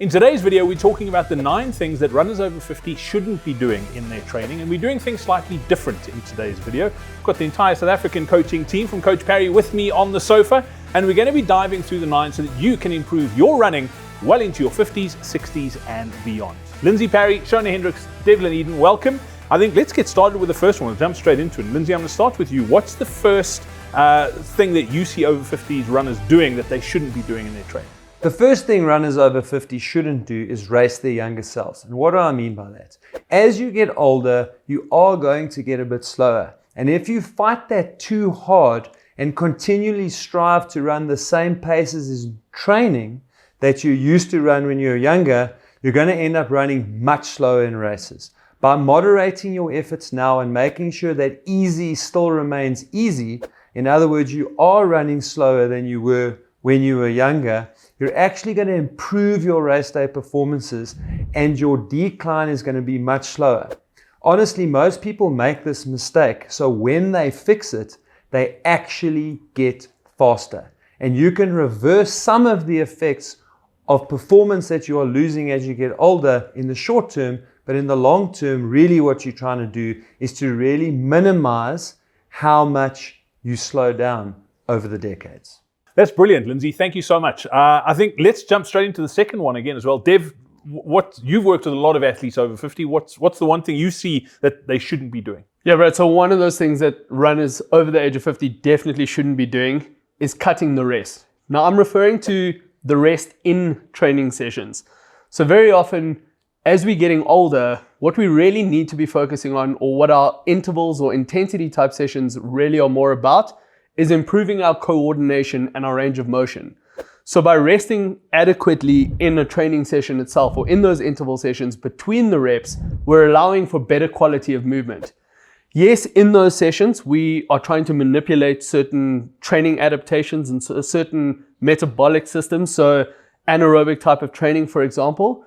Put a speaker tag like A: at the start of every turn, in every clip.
A: In today's video, we're talking about the 9 things that runners over 50 shouldn't be doing in their training, and we're doing things slightly different in today's video. I've got the entire South African coaching team from Coach Parry with me on the sofa, and we're going to be diving through the 9 so that you can improve your running well into your 50s, 60s, and beyond. Lindsay Parry, Shona Hendricks, Devlin Eden, welcome. I think let's get started with the first one. We'll jump straight into it. Lindsay, I'm going to start with you. What's the first thing that you see over 50s runners doing that they shouldn't be doing in their training?
B: The first thing runners over 50 shouldn't do is race their younger selves. And what do I mean by that? As you get older, you are going to get a bit slower. And if you fight that too hard and continually strive to run the same paces as training that you used to run when you were younger, you're going to end up running much slower in races. By moderating your efforts now and making sure that easy still remains easy, in other words, you are running slower than you were when you were younger, you're actually going to improve your race day performances and your decline is going to be much slower. Honestly, most people make this mistake. So when they fix it, they actually get faster. And you can reverse some of the effects of performance that you are losing as you get older in the short term, but in the long term, really what you're trying to do is to really minimize how much you slow down over the decades.
A: That's brilliant, Lindsay. Thank you so much. I think let's jump straight into the second one again as well. Dev, you've worked with a lot of athletes over 50. What's the one thing you see that they shouldn't be doing?
C: Yeah, right. So one of those things that runners over the age of 50 definitely shouldn't be doing is cutting the rest. Now, I'm referring to the rest in training sessions. So very often, as we're getting older, what we really need to be focusing on, or what our intervals or intensity type sessions really are more about, is improving our coordination and our range of motion. So by resting adequately in a training session itself, or in those interval sessions between the reps, we're allowing for better quality of movement. Yes, in those sessions, we are trying to manipulate certain training adaptations and certain metabolic systems, so anaerobic type of training, for example.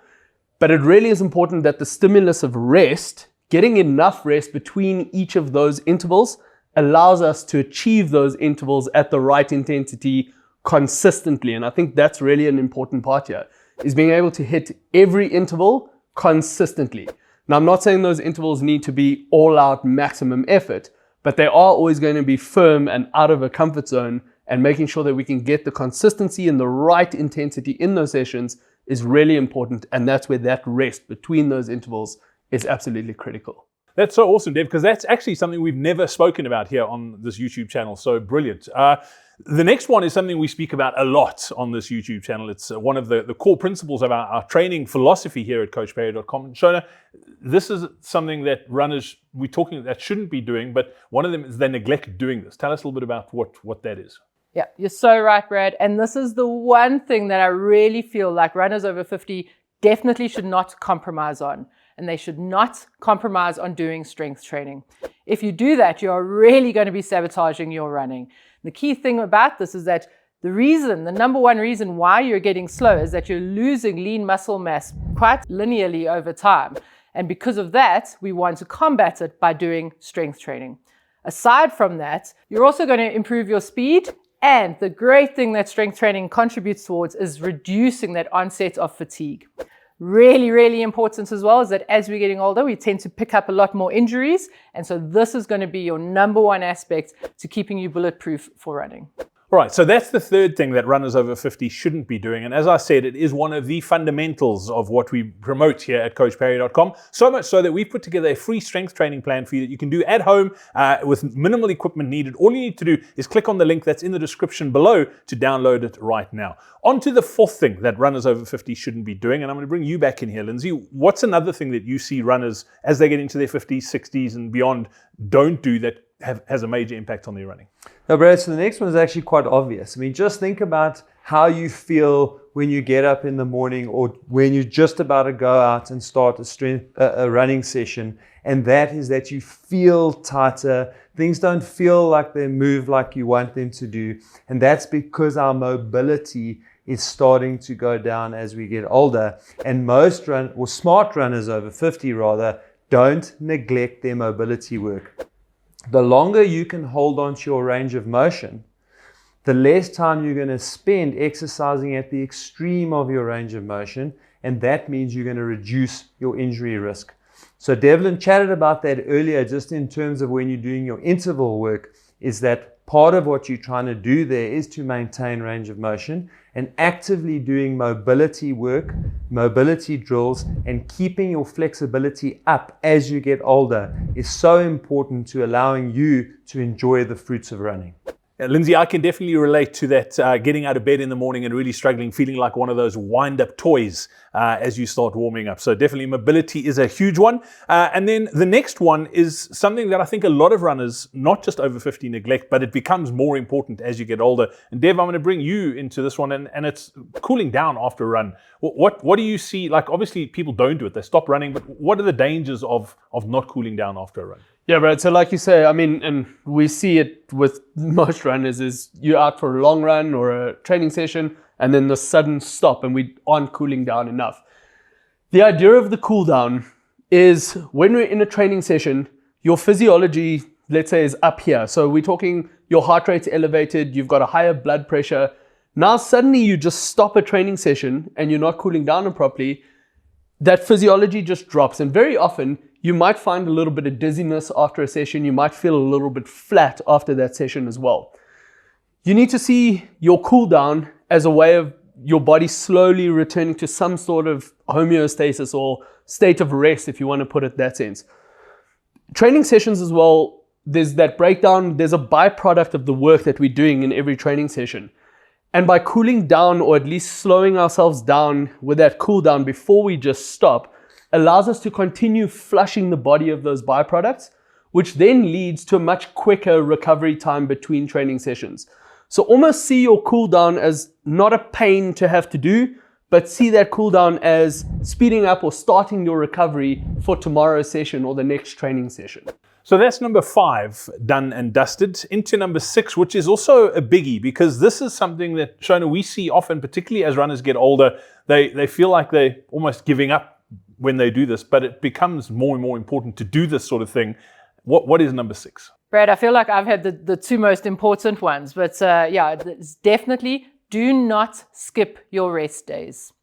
C: But it really is important that the stimulus of rest, getting enough rest between each of those intervals, allows us to achieve those intervals at the right intensity consistently. And I think that's really an important part here, is being able to hit every interval consistently. Now, I'm not saying those intervals need to be all out maximum effort, but they are always going to be firm and out of a comfort zone, and making sure that we can get the consistency and the right intensity in those sessions is really important. And that's where that rest between those intervals is absolutely critical.
A: That's so awesome, Dev, because that's actually something we've never spoken about here on this YouTube channel. So brilliant. The next one is something we speak about a lot on this YouTube channel. It's one of the core principles of our training philosophy here at CoachParry.com. And Shona, this is something that runners, we're talking that shouldn't be doing, but one of them is they neglect doing this. Tell us a little bit about what that is.
D: Yeah, you're so right, Brad. And this is the one thing that I really feel like runners over 50 definitely should not compromise on. And they should not compromise on doing strength training. If you do that, you're really going to be sabotaging your running. The key thing about this is that the number one reason why you're getting slow is that you're losing lean muscle mass quite linearly over time. And because of that, we want to combat it by doing strength training. Aside from that, you're also going to improve your speed. And the great thing that strength training contributes towards is reducing that onset of fatigue. Really, really important as well is that as we're getting older, we tend to pick up a lot more injuries. And so this is going to be your number one aspect to keeping you bulletproof for running.
A: All right, so that's the third thing that runners over 50 shouldn't be doing. And as I said, it is one of the fundamentals of what we promote here at CoachParry.com. So much so that we've put together a free strength training plan for you that you can do at home with minimal equipment needed. All you need to do is click on the link that's in the description below to download it right now. On to the fourth thing that runners over 50 shouldn't be doing. And I'm going to bring you back in here, Lindsay. What's another thing that you see runners, as they get into their 50s, 60s and beyond, don't do that has a major impact on their running?
B: Now, Brad, so the next one is actually quite obvious. I mean, just think about how you feel when you get up in the morning or when you're just about to go out and start a running session. And that is that you feel tighter. Things don't feel like they move like you want them to do. And that's because our mobility is starting to go down as we get older. And most smart runners over 50 rather, don't neglect their mobility work. The longer you can hold on to your range of motion, the less time you're going to spend exercising at the extreme of your range of motion, and that means you're going to reduce your injury risk. So Devlin chatted about that earlier, just in terms of when you're doing your interval work, is that part of what you're trying to do there is to maintain range of motion, and actively doing mobility work, mobility drills, and keeping your flexibility up as you get older is so important to allowing you to enjoy the fruits of running.
A: Lindsay, I can definitely relate to that, getting out of bed in the morning and really struggling, feeling like one of those wind-up toys as you start warming up. So definitely mobility is a huge one. And then the next one is something that I think a lot of runners, not just over 50, neglect, but it becomes more important as you get older. And Dev, I'm going to bring you into this one, and it's cooling down after a run. What do you see? Like, obviously people don't do it, they stop running, but what are the dangers of not cooling down after a run?
C: Yeah, Brad. So like you say, I mean, and we see it with most runners, is you're out for a long run or a training session, and then the sudden stop, and we aren't cooling down enough. The idea of the cool down is when we're in a training session, your physiology, let's say, is up here. So we're talking your heart rate's elevated, you've got a higher blood pressure. Now suddenly you just stop a training session and you're not cooling down properly, that physiology just drops. And very often you might find a little bit of dizziness after a session. You might feel a little bit flat after that session as well. You need to see your cool down as a way of your body slowly returning to some sort of homeostasis or state of rest, if you want to put it that sense. Training sessions as well, there's that breakdown. There's a byproduct of the work that we're doing in every training session. And by cooling down, or at least slowing ourselves down with that cool down before we just stop, allows us to continue flushing the body of those byproducts, which then leads to a much quicker recovery time between training sessions. So almost see your cool down as not a pain to have to do, but see that cool down as speeding up or starting your recovery for tomorrow's session or the next training session.
A: So that's number 5, done and dusted. Into number 6, which is also a biggie, because this is something that, Shona, we see often, particularly as runners get older, they feel like they're almost giving up when they do this, but it becomes more and more important to do this sort of thing. What is number 6?
D: Brad, I feel like I've had the two most important ones, but yeah, it's definitely do not skip your rest days.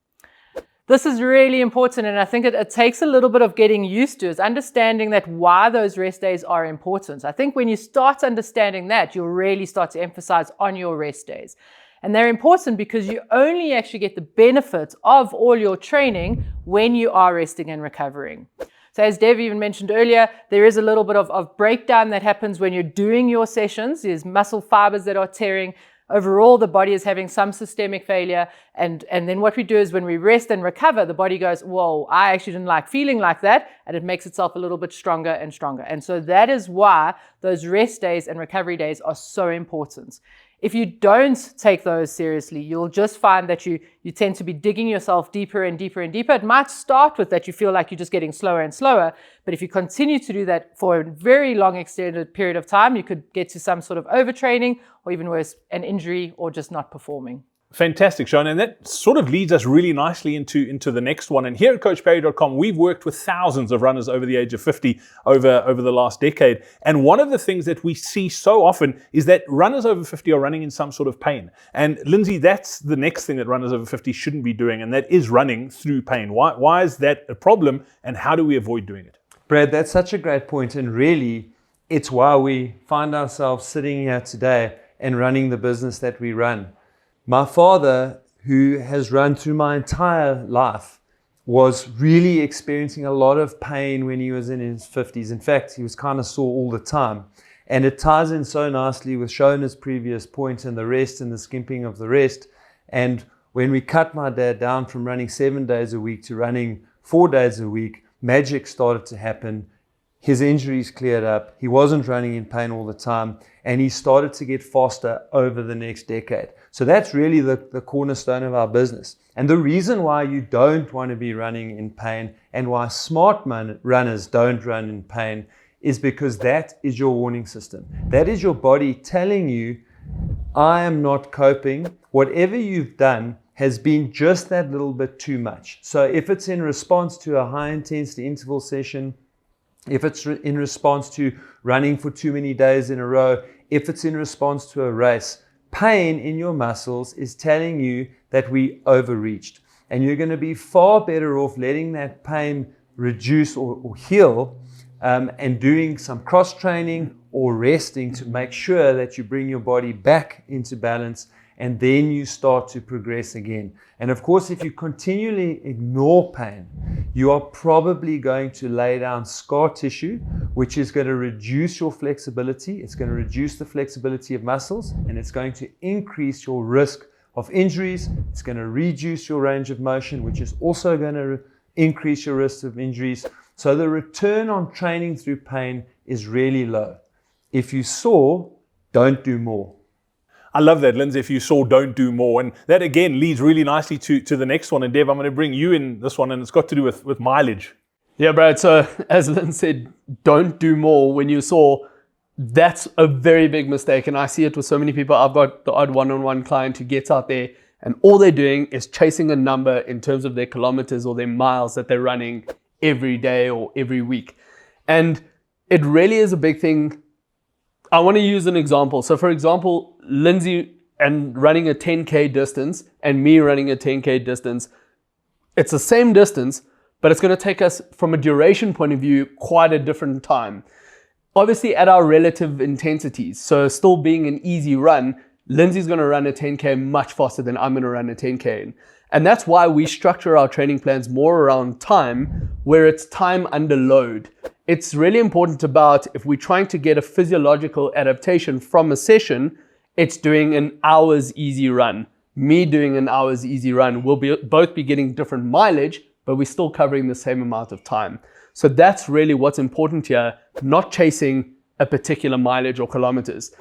D: This is really important, and I think it takes a little bit of getting used to, is understanding that why those rest days are important. I think when you start understanding that, you'll really start to emphasize on your rest days. And they're important because you only actually get the benefit of all your training when you are resting and recovering. So as Dev even mentioned earlier, there is a little bit of breakdown that happens when you're doing your sessions. There's muscle fibers that are tearing. Overall, the body is having some systemic failure. And then what we do is when we rest and recover, the body goes, whoa, I actually didn't like feeling like that. And it makes itself a little bit stronger and stronger. And so that is why those rest days and recovery days are so important. If you don't take those seriously, you'll just find that you tend to be digging yourself deeper and deeper and deeper. It might start with that you feel like you're just getting slower and slower, but if you continue to do that for a very long extended period of time, you could get to some sort of overtraining, or even worse, an injury, or just not performing.
A: Fantastic, Sean. And that sort of leads us really nicely into the next one. And here at CoachParry.com, we've worked with thousands of runners over the age of 50 over the last decade. And one of the things that we see so often is that runners over 50 are running in some sort of pain. And Lindsay, that's the next thing that runners over 50 shouldn't be doing, and that is running through pain. Why is that a problem, and how do we avoid doing it?
B: Brad, that's such a great point. And really, it's why we find ourselves sitting here today and running the business that we run. My father, who has run through my entire life, was really experiencing a lot of pain when he was in his 50s. In fact, he was kind of sore all the time. And it ties in so nicely with Shona's previous point and the rest and the skimping of the rest. And when we cut my dad down from running 7 days a week to running 4 days a week, magic started to happen. His injuries cleared up. He wasn't running in pain all the time. And he started to get faster over the next decade. So that's really the cornerstone of our business. And the reason why you don't want to be running in pain, and why smart runners don't run in pain, is because that is your warning system. That is your body telling you, I am not coping. Whatever you've done has been just that little bit too much. So if it's in response to a high intensity interval session, if it's in response to running for too many days in a row, if it's in response to a race, pain in your muscles is telling you that we overreached. And you're going to be far better off letting that pain reduce or heal and doing some cross training or resting to make sure that you bring your body back into balance, and then you start to progress again. And of course, if you continually ignore pain, you are probably going to lay down scar tissue, which is going to reduce your flexibility. It's going to reduce the flexibility of muscles, and it's going to increase your risk of injuries. It's going to reduce your range of motion, which is also going to increase your risk of injuries. So the return on training through pain is really low. If you saw, don't do more.
A: I love that, Lindsay. If you saw, don't do more. And that again leads really nicely to the next one. And Dev, I'm going to bring you in this one, and it's got to do with mileage.
C: Yeah, Brad. So as Lynn said, don't do more when you saw. That's a very big mistake. And I see it with so many people. I've got the odd one-on-one client who gets out there and all they're doing is chasing a number in terms of their kilometers or their miles that they're running every day or every week. And it really is a big thing. I want to use an example. So for example, Lindsay and running a 10K distance and me running a 10K distance, it's the same distance, but it's going to take us from a duration point of view quite a different time. Obviously at our relative intensities, so still being an easy run, Lindsay's going to run a 10K much faster than I'm going to run a 10K. And that's why we structure our training plans more around time, where it's time under load. It's really important about if we're trying to get a physiological adaptation from a session, it's doing an hour's easy run. Me doing an hour's easy run, we'll both be getting different mileage, but we're still covering the same amount of time. So that's really what's important here, not chasing a particular mileage or kilometers.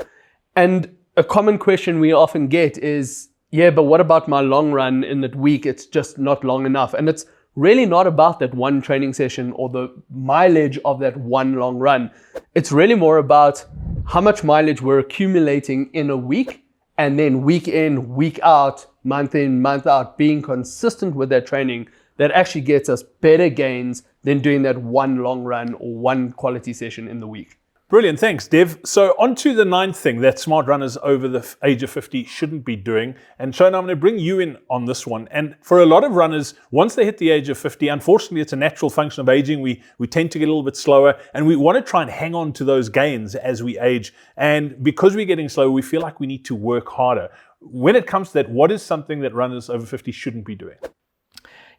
C: And a common question we often get is, yeah, but what about my long run in that week? It's just not long enough. And it's really not about that one training session or the mileage of that one long run. It's really more about how much mileage we're accumulating in a week, and then week in, week out, month in, month out, being consistent with that training that actually gets us better gains than doing that one long run or one quality session in the week.
A: Brilliant, thanks, Dev. So on to the ninth thing that smart runners over the age of 50 shouldn't be doing. And Shona, I'm going to bring you in on this one. And for a lot of runners, once they hit the age of 50, unfortunately, it's a natural function of aging. We tend to get a little bit slower, and we want to try and hang on to those gains as we age. And because we're getting slower, we feel like we need to work harder. When it comes to that, what is something that runners over 50 shouldn't be doing?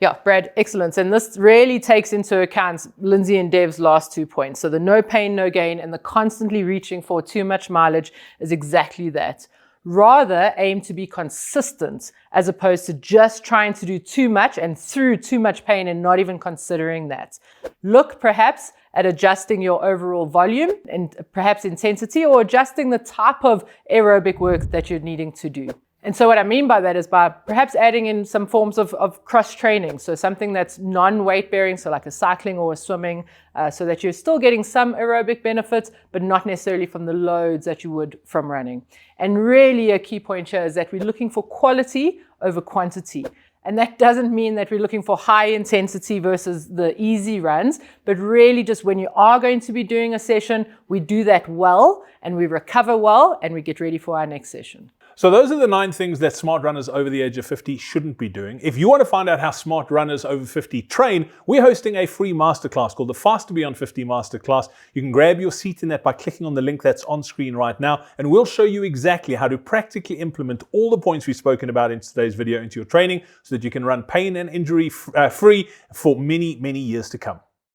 D: Yeah, Brad, excellent. And this really takes into account Lindsay and Dev's last 2 points. So the no pain, no gain, and the constantly reaching for too much mileage is exactly that. Rather, aim to be consistent as opposed to just trying to do too much and through too much pain and not even considering that. Look perhaps at adjusting your overall volume and perhaps intensity, or adjusting the type of aerobic work that you're needing to do. And so what I mean by that is by perhaps adding in some forms of cross training. So something that's non-weight bearing, so like a cycling or a swimming, so that you're still getting some aerobic benefits, but not necessarily from the loads that you would from running. And really a key point here is that we're looking for quality over quantity. And that doesn't mean that we're looking for high intensity versus the easy runs, but really just when you are going to be doing a session, we do that well and we recover well and we get ready for our next session.
A: So those are the 9 things that smart runners over the age of 50 shouldn't be doing. If you want to find out how smart runners over 50 train, we're hosting a free masterclass called the Fast to Be on 50 Masterclass. You can grab your seat in that by clicking on the link that's on screen right now, and we'll show you exactly how to practically implement all the points we've spoken about in today's video into your training so that you can run pain and injury free for many, many years to come.